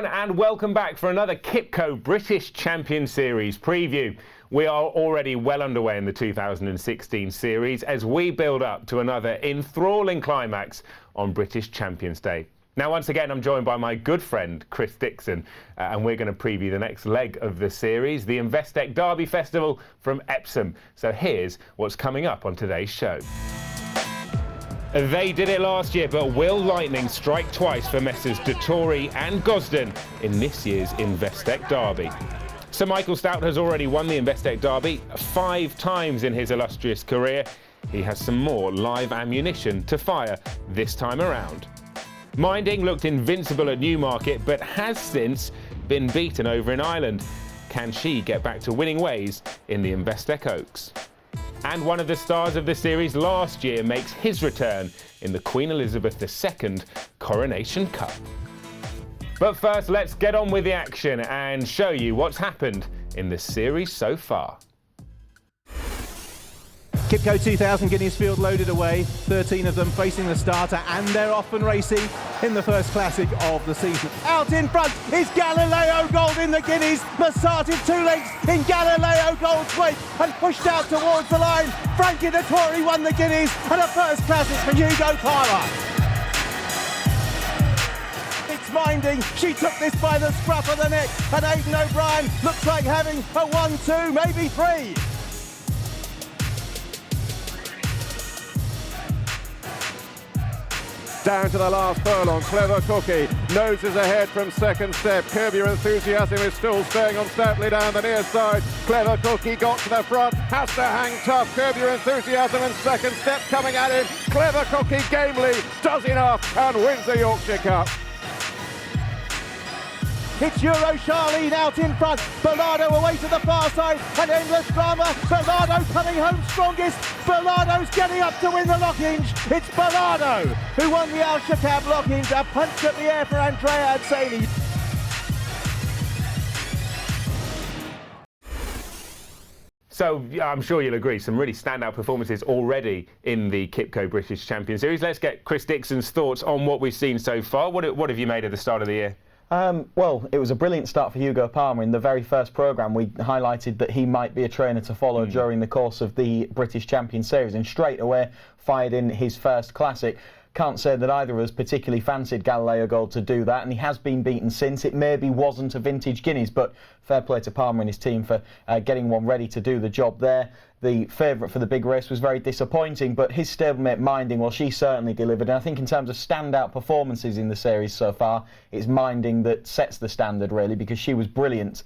everyone, and welcome back for another Kipco British Champion Series preview. We are already well underway in the 2016 series as we build up to another enthralling climax on British Champions Day. Now, once again, I'm joined by my good friend, Chris Dixon, and we're going to preview the next leg of the series, the Investec Derby Festival from Epsom. So here's what's coming up on today's show. They did it last year, but will Lightning strike twice for Messrs Dettori and Gosden in this year's Investec Derby? Sir Michael Stoute has already won the Investec Derby 5 times in his illustrious career. He has some more live ammunition to fire this time around. Minding looked invincible at Newmarket, but has since been beaten over in Ireland. Can she get back to winning ways in the Investec Oaks? And one of the stars of the series last year makes his return in the Queen Elizabeth II Coronation Cup. But first, let's get on with the action and show you what's happened in the series so far. Kipco 2000 Guineas field loaded away, 13 of them facing the starter, and they're off and racing in the first classic of the season. Out in front is Galileo Gold in the Guineas, Massarted 2 lengths in Galileo Gold's wake and pushed out towards the line. Frankie Dettori won the Guineas and a first classic for Hyuga Palmer. It's Minding, she took this by the scruff of the neck, and Aidan O'Brien looks like having a 1-2, maybe 3. Down to the last furlong, Clever Cookie noses ahead from second step. Curb Your Enthusiasm is still staying on stoutly down the near side. Clever Cookie got to the front, has to hang tough. Curb Your Enthusiasm and second step coming at him. Clever Cookie gamely does enough and wins the Yorkshire Cup. It's Euro Charlene out in front, Bellardo away to the far side, and endless drama, Bellardo coming home strongest, Bellardo's getting up to win the Lockhinge, it's Bellardo who won the Al Shakab Lockhinge, a punch at the air for Andrea Adsani. So I'm sure you'll agree, some really standout performances already in the Kipco British Champion Series. Let's get Chris Dixon's thoughts on what we've seen so far. What have you made of the start of the year? Well, it was a brilliant start for Hugo Palmer. In the very first programme, we highlighted that he might be a trainer to follow during the course of the British Champion Series, and straight away fired in his first classic. Can't say that either of us particularly fancied Galileo Gold to do that, and he has been beaten since. It maybe wasn't a vintage Guineas, but fair play to Palmer and his team for getting one ready to do the job there. The favourite for the big race was very disappointing, but his stablemate Minding, well, she certainly delivered. And I think in terms of standout performances in the series so far, it's Minding that sets the standard, really, because she was brilliant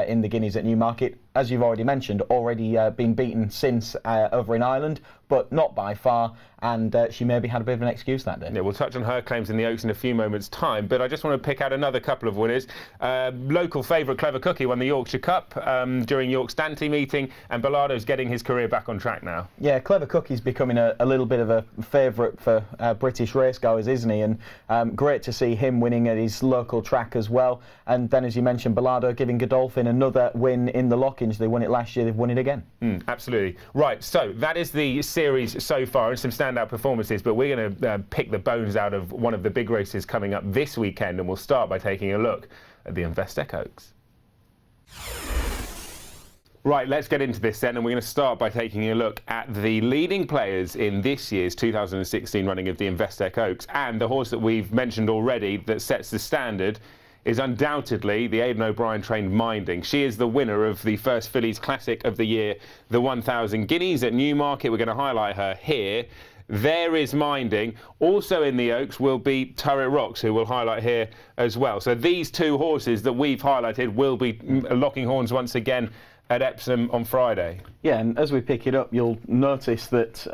in the Guineas at Newmarket. As you've already mentioned, already been beaten since over in Ireland, but not by far, and she maybe had a bit of an excuse that day. Yeah, we'll touch on her claims in the Oaks in a few moments' time, but I just want to pick out another couple of winners. Local favourite Clever Cookie won the Yorkshire Cup during York Stantey meeting, and Bellardo's getting his career back on track now. Yeah, Clever Cookie's becoming a little bit of a favourite for British racegoers, isn't he? And great to see him winning at his local track as well. And then, as you mentioned, Bellardo giving Godolphin another win in the Lockhinge. They won it last year, they've won it again. Absolutely. Right, so that is the series so far and some standout performances, but we're going to pick the bones out of one of the big races coming up this weekend, and we'll start by taking a look at the Investec Oaks. Right, let's get into this then, and we're going to start by taking a look at the leading players in this year's 2016 running of the Investec Oaks, and the horse that we've mentioned already that sets the standard is undoubtedly the Aidan O'Brien trained Minding. She is the winner of the first Fillies Classic of the year, the 1,000 Guineas at Newmarket. We're going to highlight her here. There is Minding. Also in the Oaks will be Turret Rocks, who we'll highlight here as well. So these two horses that we've highlighted will be locking horns once again at Epsom on Friday. Yeah, and as we pick it up, you'll notice that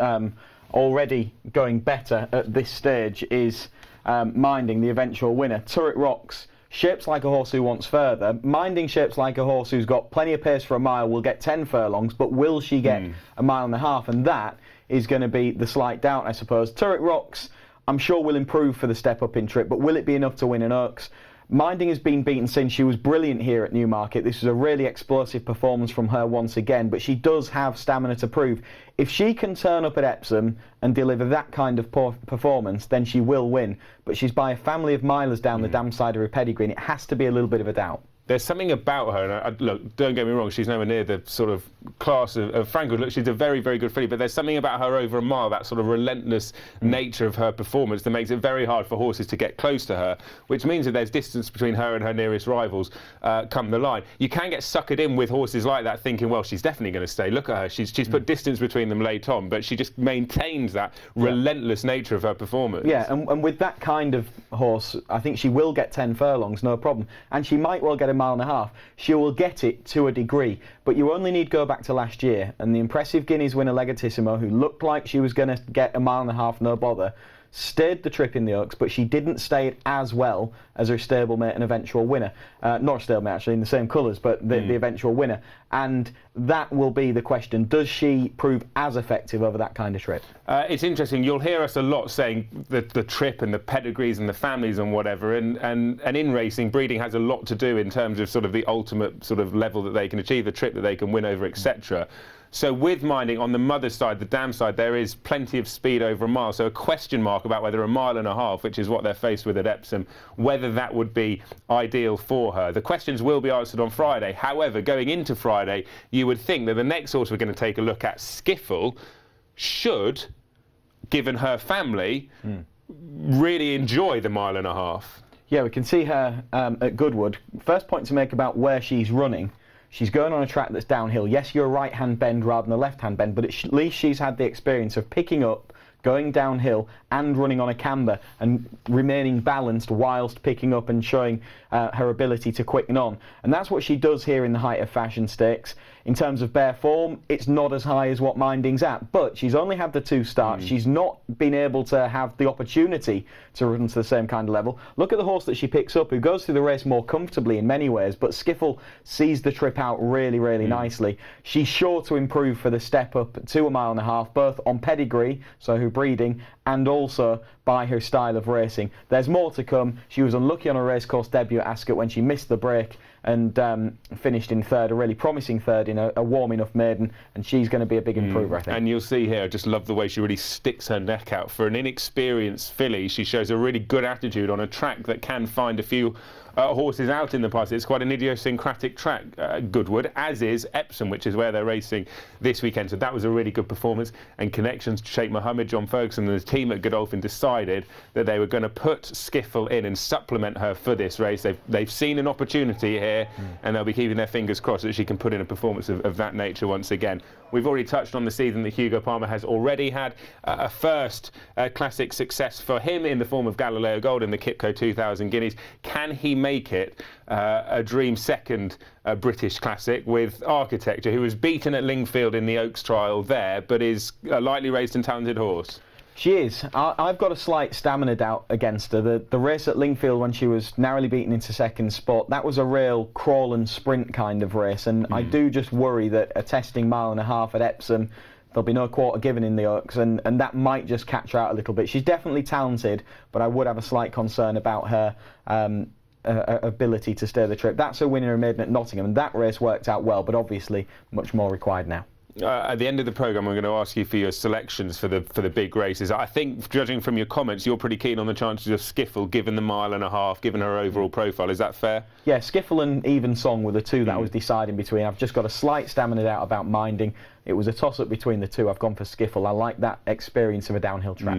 already going better at this stage is Minding, the eventual winner. Turret Rocks shapes like a horse who wants further. Minding shapes like a horse who's got plenty of pace for a mile, will get 10 furlongs, but will she get a mile and a half? And that is going to be the slight doubt, I suppose. Turret Rocks, I'm sure, will improve for the step up in trip, but will it be enough to win an Oaks? Minding has been beaten since. She was brilliant here at Newmarket. This was a really explosive performance from her once again, but she does have stamina to prove. If she can turn up at Epsom and deliver that kind of performance, then she will win. But she's by a family of milers down the damn side of her pedigree, and it has to be a little bit of a doubt. There's something about her, and look, don't get me wrong, she's nowhere near the sort of class of Frankel. Look, she's a very, very good filly, but there's something about her over a mile, that sort of relentless nature of her performance that makes it very hard for horses to get close to her, which means that there's distance between her and her nearest rivals come the line. You can get suckered in with horses like that thinking, well, she's definitely going to stay. Look at her, she's put distance between them late on, but she just maintains that relentless nature of her performance. Yeah, and with that kind of horse, I think she will get 10 furlongs, no problem. And she might well get a mile and a half. She will get it to a degree, but you only need to go back to last year, and the impressive Guineas winner Legatissimo, who looked like she was going to get a mile and a half, no bother, stayed the trip in the Oaks, but she didn't stay it as well as her stablemate and eventual winner. Not a stablemate, actually, in the same colours, but the eventual winner. And that will be the question. Does she prove as effective over that kind of trip? It's interesting. You'll hear us a lot saying that the trip and the pedigrees and the families and whatever, and in racing, breeding has a lot to do in terms of sort of the ultimate sort of level that they can achieve, the trip that they can win over, etc. So with Minding, on the mother's side, the dam side, there is plenty of speed over a mile. So a question mark about whether a mile and a half, which is what they're faced with at Epsom, whether that would be ideal for her. The questions will be answered on Friday. However, going into Friday, you would think that the next horse we're going to take a look at, Skiffle, should, given her family, really enjoy the mile and a half. Yeah, we can see her at Goodwood. First point to make about where she's running. She's going on a track that's downhill. Yes, you're a right-hand bend rather than a left-hand bend, but at least she's had the experience of picking up, going downhill and running on a camber and remaining balanced whilst picking up and showing her ability to quicken on. And that's what she does here in the Height of Fashion Stakes. In terms of bare form, it's not as high as what Minding's at, but she's only had the 2 starts. She's not been able to have the opportunity to run to the same kind of level. Look at the horse that she picks up, who goes through the race more comfortably in many ways, but Skiffle sees the trip out really, really nicely. She's sure to improve for the step up to a mile and a half, both on pedigree, so her breeding, and also by her style of racing. There's more to come. She was unlucky on a racecourse debut at Ascot when she missed the break and finished in third, a really promising third in a warm enough maiden, and she's going to be a big improver, I think. And you'll see here, I just love the way she really sticks her neck out. For an inexperienced filly, she shows a really good attitude on a track that can find a few horses out in the past. It's quite an idiosyncratic track, Goodwood, as is Epsom, which is where they're racing this weekend. So that was a really good performance, and connections to Sheikh Mohammed, John Ferguson and the team at Godolphin decided that they were going to put Skiffle in and supplement her for this race. They've seen an opportunity here, and they'll be keeping their fingers crossed that she can put in a performance of that nature once again. We've already touched on the season that Hyuga Palmer has already had. A first classic success for him in the form of Galileo Gold in the Kipco 2000 Guineas. Can he make it a dream second British classic with Architecture, who was beaten at Lingfield in the Oaks trial there, but is a lightly raced and talented horse? She is. I've got a slight stamina doubt against her. The race at Lingfield when she was narrowly beaten into second spot, that was a real crawl and sprint kind of race, and I do just worry that a testing mile and a half at Epsom, there'll be no quarter given in the Oaks, and that might just catch her out a little bit. She's definitely talented, but I would have a slight concern about her ability to stay the trip. That's a winner in maiden at Nottingham, and that race worked out well, but obviously much more required now. At the end of the programme, we're going to ask you for your selections for the big races. I think, judging from your comments, you're pretty keen on the chances of Skiffle, given the mile and a half, given her overall profile. Is that fair? Yeah, Skiffle and Even Song were the two that I was deciding between. I've just got a slight stamina doubt about Minding. It was a toss-up between the two. I've gone for Skiffle. I like that experience of a downhill track.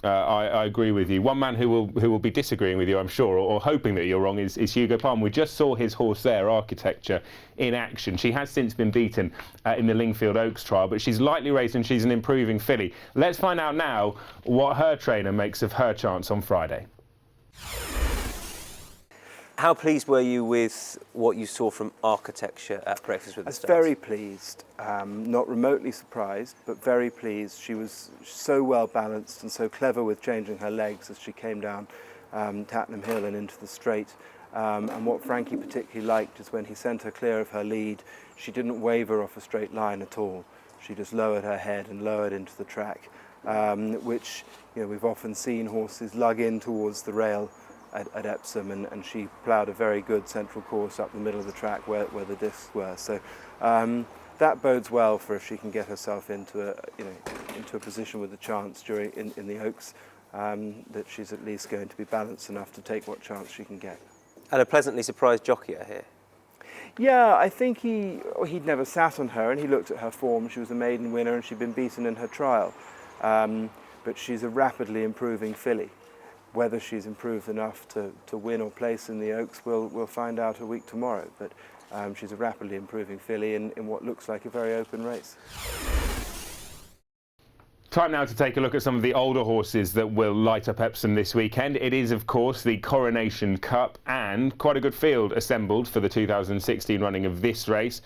I agree with you. One man who will be disagreeing with you, I'm sure, or hoping that you're wrong, is Hyuga Palmer. We just saw his horse there, Architecture, in action. She has since been beaten in the Lingfield Oaks trial, but she's lightly raced and she's an improving filly. Let's find out now what her trainer makes of her chance on Friday. How pleased were you with what you saw from Architecture at Breakfast with the Stars? Very pleased, not remotely surprised, but very pleased. She was so well balanced and so clever with changing her legs as she came down Tattenham Hill and into the straight. And what Frankie particularly liked is when he sent her clear of her lead, she didn't waver off a straight line at all. She just lowered her head and lowered into the track, which we've often seen horses lug in towards the rail at Epsom, and she ploughed a very good central course up the middle of the track where the discs were. So that bodes well for if she can get herself into a position with a chance in the Oaks, that she's at least going to be balanced enough to take what chance she can get. And a pleasantly surprised jockey here. Yeah, I think he'd never sat on her, and he looked at her form. She was a maiden winner, and she'd been beaten in her trial. But she's a rapidly improving filly. Whether she's improved enough to win or place in the Oaks, we'll find out a week tomorrow. But she's a rapidly improving filly in what looks like a very open race. Time now to take a look at some of the older horses that will light up Epsom this weekend. It is, of course, the Coronation Cup, and quite a good field assembled for the 2016 running of this race.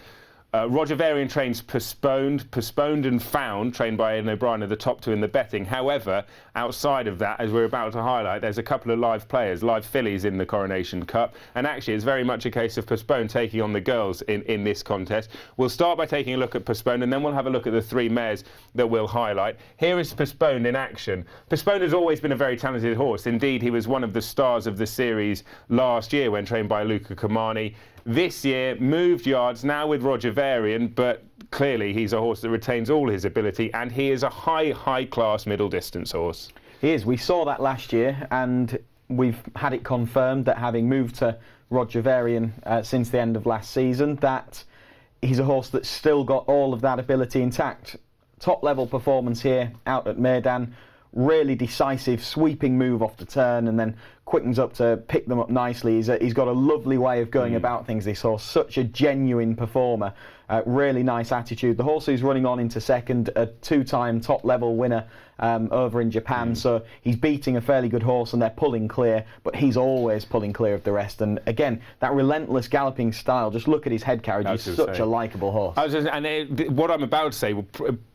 Roger Varian trains Postponed and Found, trained by Ian O'Brien, are the top two in the betting. However, outside of that, as we're about to highlight, there's a couple of live players, live fillies in the Coronation Cup, and actually it's very much a case of Postponed taking on the girls in this contest. We'll start by taking a look at Postponed, and then we'll have a look at the three mares that we'll highlight. Here is Postponed in action. Postponed has always been a very talented horse. Indeed, he was one of the stars of the series last year when trained by Luca Comani. This year, moved yards now with Roger Varian, but clearly he's a horse that retains all his ability, and he is a high-class middle-distance horse. He is. We saw that last year, and we've had it confirmed that having moved to Roger Varian since the end of last season, that he's a horse that's still got all of that ability intact. Top-level performance here out at Meydan. Really decisive, sweeping move off the turn, and then quickens up to pick them up nicely. He's got a lovely way of going about things, this horse. Such a genuine performer. Really nice attitude. The horse who's running on into second, a two-time top-level winner over in Japan. So he's beating a fairly good horse, and they're pulling clear, but he's always pulling clear of the rest. And again, that relentless galloping style, just look at his head carriage. He's such a likeable horse. What I'm about to say will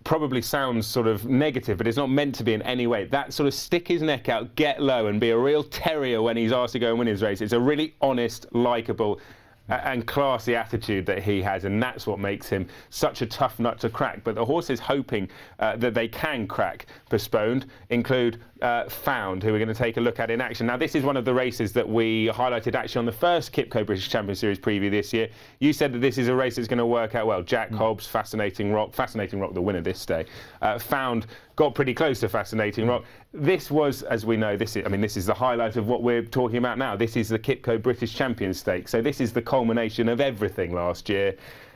probably sounds sort of negative, but it's not meant to be in any way. That sort of stick his neck out, get low, and be a real terrier when he's asked to go and win his race. It's a really honest, likeable and classy attitude that he has, and that's what makes him such a tough nut to crack. But the horses hoping that they can crack Postponed include Found, who we're going to take a look at in action. Now, this is one of the races that we highlighted actually on the first Kipco British Champion Series preview this year. You said that this is a race that's going to work out well. Jack Hobbs, Fascinating Rock, the winner this day. Found got pretty close to Fascinating Rock. This was, as we know, this is the highlight of what we're talking about now. This is the Kipco British Champion Stakes. So this is the culmination of everything last year.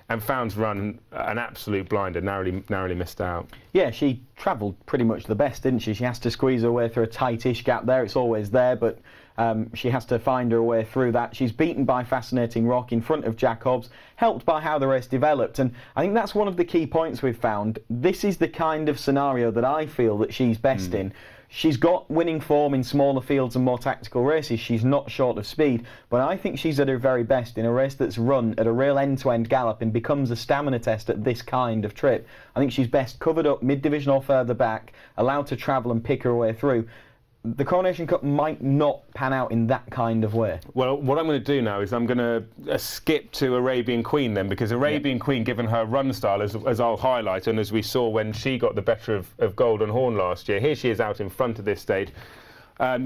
And Found's run an absolute blinder, narrowly missed out. Yeah, she travelled pretty much the best, didn't she? She has to squeeze her way through a tightish gap there. It's always there, but she has to find her way through that. She's beaten by Fascinating Rock in front of Jack Hobbs, helped by how the race developed. And I think that's one of the key points we've found. This is the kind of scenario that I feel that she's best in. She's got winning form in smaller fields and more tactical races. She's not short of speed, but I think she's at her very best in a race that's run at a real end-to-end gallop and becomes a stamina test at this kind of trip. I think she's best covered up mid-division or further back, allowed to travel and pick her way through. The Coronation Cup might not pan out in that kind of way. Well, what I'm going to do now is I'm going to skip to Arabian Queen then, because Arabian Queen, given her run style, as I'll highlight, and as we saw when she got the better of Golden Horn last year, here she is out in front of this stage.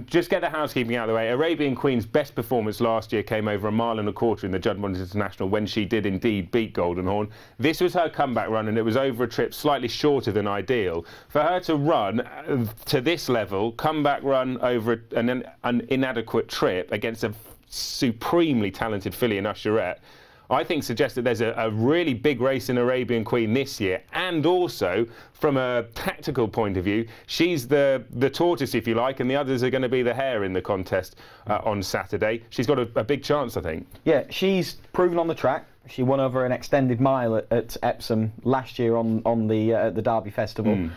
Just get the housekeeping out of the way. Arabian Queen's best performance last year came over 1.25 miles in the Juddmonte International when she did indeed beat Golden Horn. This was her comeback run, and it was over a trip slightly shorter than ideal. For her to run to this level, comeback run over an inadequate trip against a supremely talented filly in Usherette, I think suggests that there's a really big race in Arabian Queen this year, and also from a tactical point of view, she's the tortoise, if you like, and the others are going to be the hare in the contest on Saturday. She's got a big chance, I think. Yeah, she's proven on the track. She won over an extended mile at Epsom last year on the Derby Festival.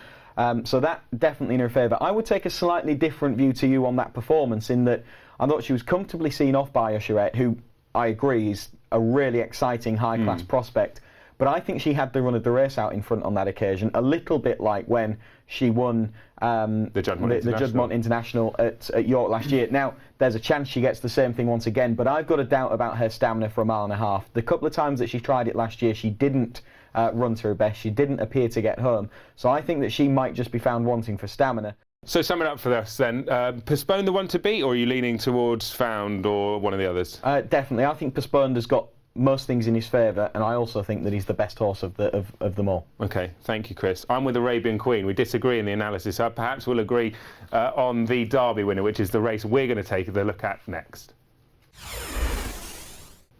So that definitely in her favour. I would take a slightly different view to you on that performance, in that I thought she was comfortably seen off by Usherette, who I agree is a really exciting high-class prospect, but I think she had the run of the race out in front on that occasion, a little bit like when she won the Juddmonte International at York last year. Now, there's a chance she gets the same thing once again, but I've got a doubt about her stamina for 1.5 miles. The couple of times that she tried it last year, she didn't run to her best. She didn't appear to get home, so I think that she might just be found wanting for stamina. So sum it up for us then. Postponed the one to beat, or are you leaning towards Found or one of the others? Definitely. I think Postponed has got most things in his favour, and I also think that he's the best horse of them all. OK, thank you, Chris. I'm with Arabian Queen. We disagree in the analysis. Perhaps we'll agree on the Derby winner, which is the race we're going to take a look at next.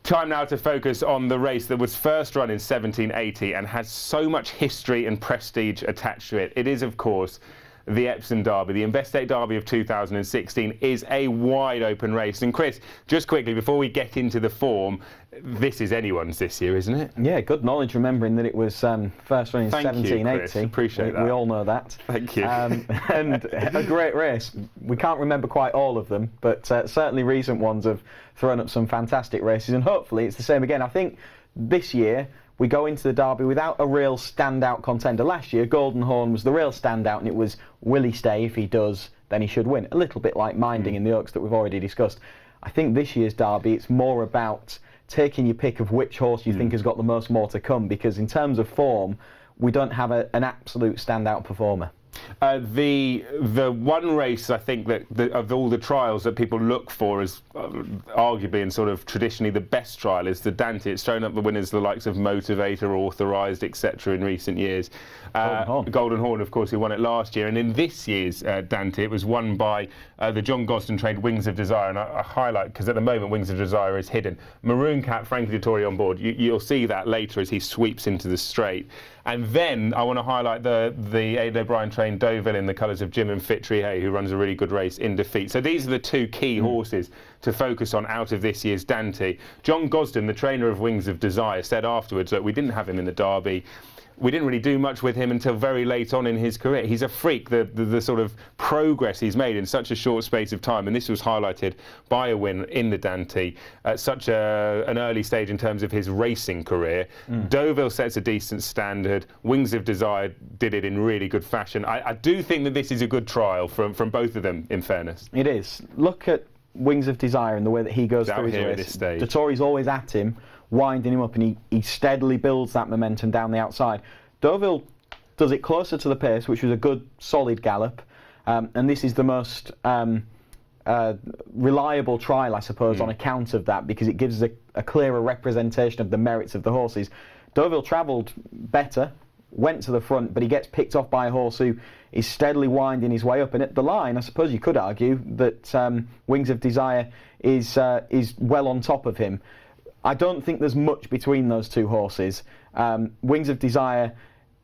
Time now to focus on the race that was first run in 1780 and has so much history and prestige attached to it. It is, of course, the Epsom Derby. The Investec Derby of 2016 is a wide open race. And Chris, just quickly, before we get into the form, this is anyone's this year, isn't it? Yeah, good knowledge, remembering that it was first run in 1780. You, Chris. Appreciate that. We all know that. Thank you. And a great race. We can't remember quite all of them, but certainly recent ones have thrown up some fantastic races, and hopefully it's the same again. I think this year we go into the Derby without a real standout contender. Last year, Golden Horn was the real standout, and it was, will he stay? If he does, then he should win. A little bit like Minding in the Oaks that we've already discussed. I think this year's Derby, it's more about taking your pick of which horse you think has got the most more to come, because in terms of form, we don't have an absolute standout performer. The one race I think that of all the trials that people look for as arguably and sort of traditionally the best trial is the Dante. It's thrown up the winners, the likes of Motivator, Authorised, etc. in recent years. Golden Horn, of course, who won it last year, and in this year's Dante, it was won by the John Gosden trained Wings of Desire, and I highlight because at the moment Wings of Desire is hidden. Maroon Cap, Frankie Dettori on board. You'll see that later as he sweeps into the straight. And then I want to highlight the Aidan O'Brien trained Deauville in the colours of Jim and Fittry, who runs a really good race in defeat. So these are the two key horses to focus on out of this year's Dante. John Gosden, the trainer of Wings of Desire, said afterwards that we didn't have him in the Derby. We didn't really do much with him until very late on in his career. He's a freak, the sort of progress he's made in such a short space of time, and this was highlighted by a win in the Dante at such an early stage in terms of his racing career. Deauville sets a decent standard. Wings of Desire did it in really good fashion. I do think that this is a good trial from both of them, in fairness. It is. Look at Wings of Desire and the way that he goes through his race. At this stage. Dettori's always at him, winding him up, and he steadily builds that momentum down the outside. Deauville does it closer to the pace, which was a good, solid gallop, and this is the most reliable trial, I suppose, on account of that, because it gives us a clearer representation of the merits of the horses. Deauville travelled better, went to the front, but he gets picked off by a horse who is steadily winding his way up, and at the line, I suppose you could argue that Wings of Desire is well on top of him. I don't think there's much between those two horses. Wings of Desire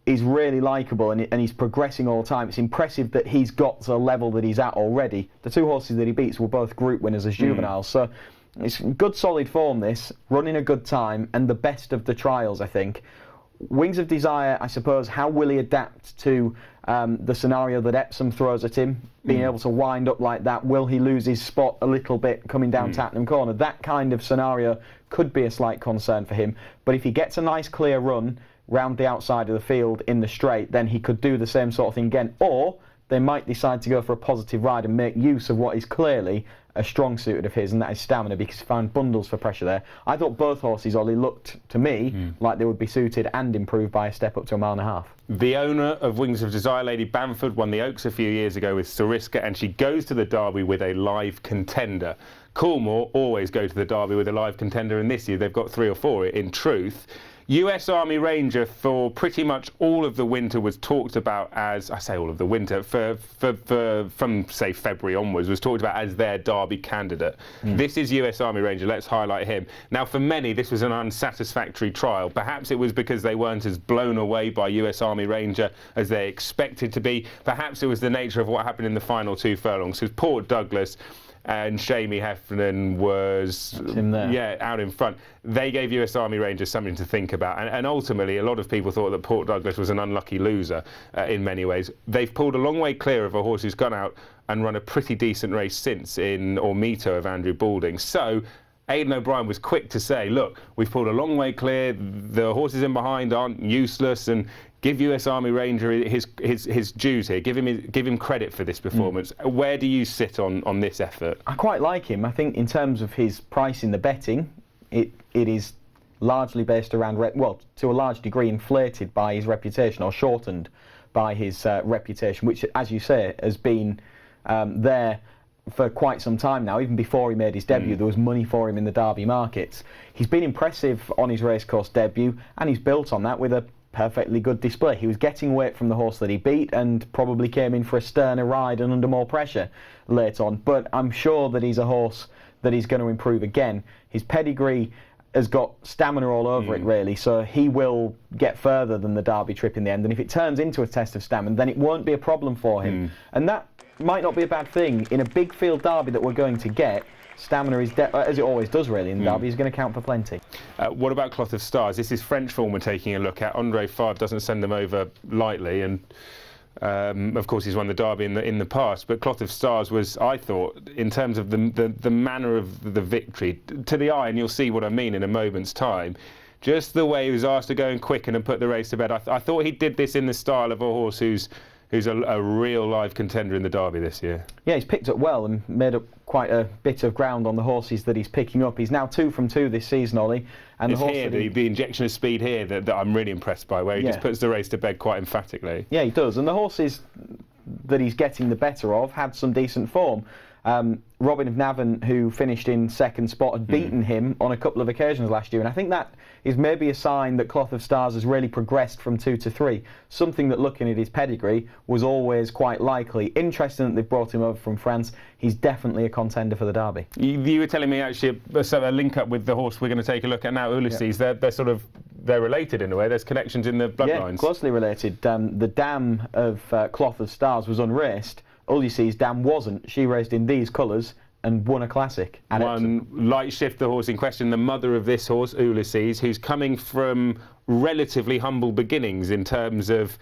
is really likeable, and he's progressing all the time. It's impressive that he's got to the level that he's at already. The two horses that he beats were both group winners as juveniles, so it's good solid form this, running a good time, and the best of the trials, I think. Wings of Desire, I suppose, how will he adapt to the scenario that Epsom throws at him, being able to wind up like that? Will he lose his spot a little bit coming down Tattenham Corner? That kind of scenario could be a slight concern for him, but if he gets a nice clear run round the outside of the field in the straight, then he could do the same sort of thing again, or they might decide to go for a positive ride and make use of what is clearly a strong suit of his, and that is stamina, because he found bundles for pressure there. I thought both horses, Ollie, looked to me like they would be suited and improved by a step up to 1.5 miles. The owner of Wings of Desire, Lady Bamford, won the Oaks a few years ago with Sariska, and she goes to the Derby with a live contender. Coolmore always go to the Derby with a live contender, and this year they've got 3 or 4 in truth. US Army Ranger for pretty much all of the winter was talked about as, I say all of the winter, from say February onwards, was talked about as their Derby candidate. This is US Army Ranger, let's highlight him. Now for many this was an unsatisfactory trial. Perhaps it was because they weren't as blown away by US Army Ranger as they expected to be. Perhaps it was the nature of what happened in the final 2 furlongs, because Port Douglas and Shamey Heffernan was out in front. They gave US Army Rangers something to think about, and ultimately a lot of people thought that Port Douglas was an unlucky loser in many ways. They've pulled a long way clear of a horse who's gone out and run a pretty decent race since in Ormito of Andrew Balding. So Aidan O'Brien was quick to say, look, we've pulled a long way clear, the horses in behind aren't useless, and give US Army Ranger his dues here. Give him credit for this performance. Where do you sit on this effort? I quite like him. I think in terms of his price in the betting, it is largely based around, well, to a large degree inflated by his reputation, or shortened by his reputation, which, as you say, has been there for quite some time now. Even before he made his debut, there was money for him in the Derby markets. He's been impressive on his racecourse debut, and he's built on that with a perfectly good display. He was getting weight from the horse that he beat and probably came in for a sterner ride and under more pressure late on. But I'm sure that he's a horse that he's going to improve again. His pedigree has got stamina all over it, really, so he will get further than the Derby trip in the end. And if it turns into a test of stamina, then it won't be a problem for him. And that might not be a bad thing. In a big field Derby that we're going to get, stamina is, as it always does really in the Derby, is going to count for plenty. What about Cloth of Stars? This is French form we're taking a look at. Andre Favre doesn't send them over lightly, and of course he's won the Derby in the past, but Cloth of Stars was, I thought, in terms of the manner of the victory, to the eye, and you'll see what I mean in a moment's time, just the way he was asked to go and quicken and put the race to bed. I thought he did this in the style of a horse who's a real live contender in the Derby this year. Yeah, he's picked up well and made up quite a bit of ground on the horses that he's picking up. He's now 2 from 2 this season, Ollie. And it's the injection of speed here that I'm really impressed by, where he just puts the race to bed quite emphatically. Yeah, he does. And the horses that he's getting the better of had some decent form. Robin of Navan, who finished in second spot, had beaten him on a couple of occasions last year, and I think that is maybe a sign that Cloth of Stars has really progressed from 2 to 3, something that, looking at his pedigree, was always quite likely. Interesting that they've brought him over from France. He's definitely a contender for the Derby. You were telling me actually a link up with the horse we're going to take a look at now, Ulysses. They're related in a way. There's connections in the bloodlines. Yeah, closely related. The dam of Cloth of Stars was unraced. Ulysses' dam wasn't. She raced in these colours and won a classic at Epsom. Light Shift, the horse in question, the mother of this horse, Ulysses, who's coming from relatively humble beginnings in terms of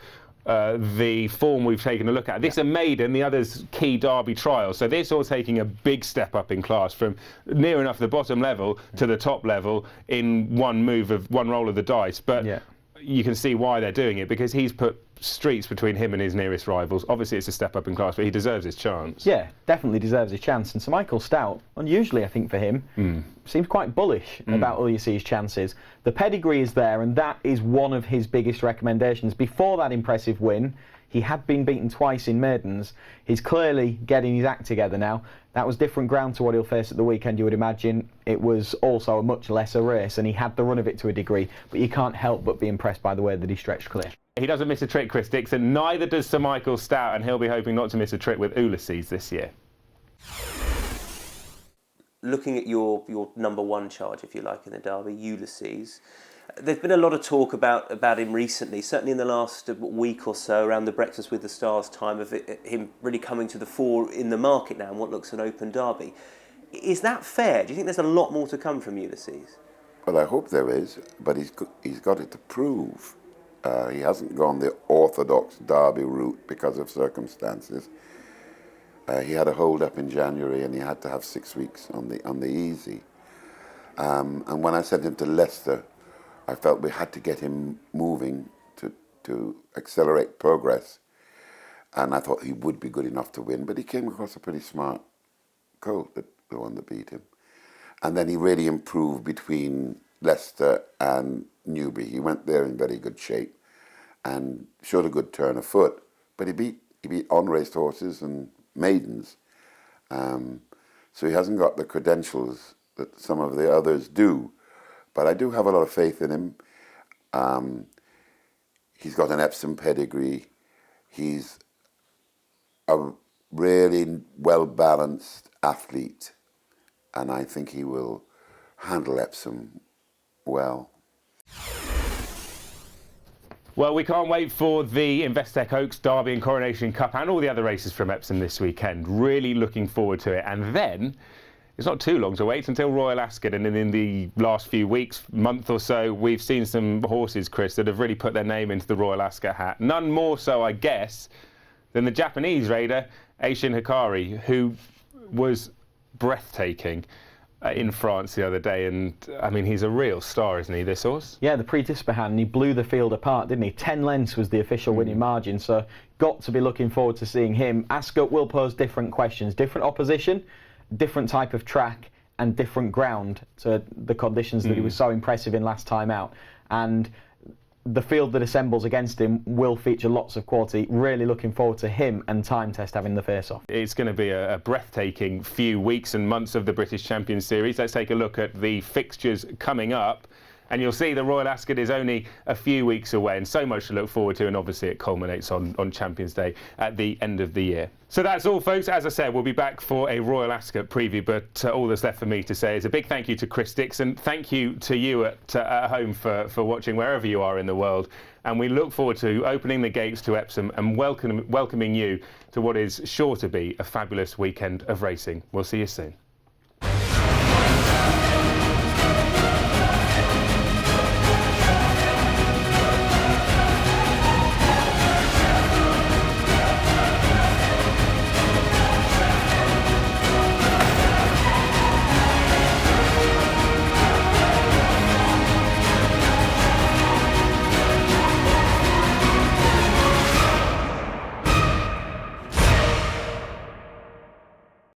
the form we've taken a look at. This a maiden, the other's key Derby trial. So this horse taking a big step up in class from near enough the bottom level to the top level in one roll of the dice. But you can see why they're doing it, because he's put streets between him and his nearest rivals. Obviously it's a step up in class, but he deserves his chance. Yeah, definitely deserves his chance. And Sir Michael Stoute, unusually I think for him, seems quite bullish about Ulysses' chances. The pedigree is there, and that is one of his biggest recommendations. Before that impressive win, he had been beaten twice in maidens. He's clearly getting his act together now. That was different ground to what he'll face at the weekend, you would imagine. It was also a much lesser race, and he had the run of it to a degree, but you can't help but be impressed by the way that he stretched clear. He doesn't miss a trick, Chris Dixon. Neither does Sir Michael Stoute, and he'll be hoping not to miss a trick with Ulysses this year. Looking at your number one charge, if you like, in the Derby, Ulysses, there's been a lot of talk about him recently, certainly in the last week or so, around the Breakfast with the Stars time, of him really coming to the fore in the market now in what looks an open Derby. Is that fair? Do you think there's a lot more to come from Ulysses? Well, I hope there is, but he's got it to prove. He hasn't gone the orthodox Derby route because of circumstances. He had a hold-up in January, and he had to have 6 weeks on the easy. And when I sent him to Leicester, I felt we had to get him moving to accelerate progress. And I thought he would be good enough to win, but he came across a pretty smart colt, the one that beat him. And then he really improved between Leicester and Newbury. He went there in very good shape and showed a good turn of foot. But he beat on-raced horses and maidens. So he hasn't got the credentials that some of the others do. But I do have a lot of faith in him. He's got an Epsom pedigree. He's a really well-balanced athlete. And I think he will handle Epsom well. Well, we can't wait for the Investec Oaks, Derby and Coronation Cup and all the other races from Epsom this weekend. Really looking forward to it. And then it's not too long to wait until Royal Ascot, and in the last few weeks, month or so, we've seen some horses, Chris, that have really put their name into the Royal Ascot hat. None more so, I guess, than the Japanese raider, Eishin Hikari, who was breathtaking in France the other day, and I mean, he's a real star, isn't he, this horse? Yeah, the Prix-d'Ispahan, he blew the field apart, didn't he? 10 lengths was the official winning margin, so got to be looking forward to seeing him. Ascot will pose different questions, different opposition, different type of track and different ground to the conditions that he was so impressive in last time out. And the field that assembles against him will feature lots of quality. Really looking forward to him and Time Test having the face-off. It's going to be a breathtaking few weeks and months of the British Champions Series. Let's take a look at the fixtures coming up. And you'll see the Royal Ascot is only a few weeks away, and so much to look forward to, and obviously it culminates on Champions Day at the end of the year. So that's all, folks. As I said, we'll be back for a Royal Ascot preview, but all that's left for me to say is a big thank you to Chris Dixon. Thank you to you at home for watching wherever you are in the world. And we look forward to opening the gates to Epsom and welcoming you to what is sure to be a fabulous weekend of racing. We'll see you soon.